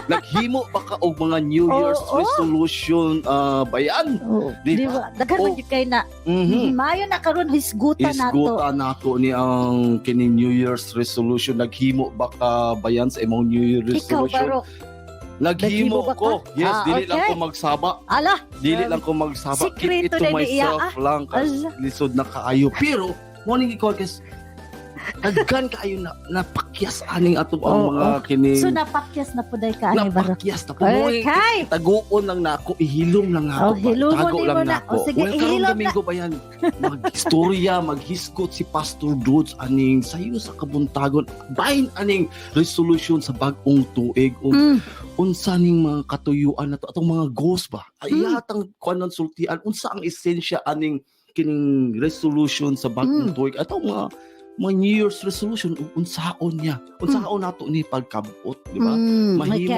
Naghimo ba ka og mga New Year's Oo. resolution bayan? Oh, Di di ba? ba? Daghan man Oh. gyud kay na. Mhm. Mayo na karon hisgutan nato. Isguta nato ni ang kining New Year's resolution. Naghimo ba ka bayan sa imong New Year's Ikaw resolution? baro. Naghimo Naghimo ba ko. ka? Yes, dili lang okay. ko magsaba. Ala, Dili lang ko magsaba. Keep it Sikreto to na ni iya, myself lang. Ala. Lisod na kaayo. Pero, morning ikaw, guys, daghan kaayo na napakyas aning ato ang Oo. mga kining so napakyas na puday ka ani baro. napakyas na po. Morning, Okay. taguon lang na ako, ihilom lang na ako. Oh, hilomon Tago din lang mo na na. ako. O, sige, Well, karong ihilom na. Domingo ba yan? Mag-istorya, maghiskot si Pastor Dudes aning sayo sa kabuntagon. Bahin aning resolution sa bagong tuig. Mm. Unsa ning mga katuyuan na to atong mga goals ba Mm. ayatang kuanon sultian unsa ang esensya aning kining resolution sa bagong tuig atong mga New Year's resolution unsaon niya unsaon nato ni pagkabot di ba Mm. mahimo Okay.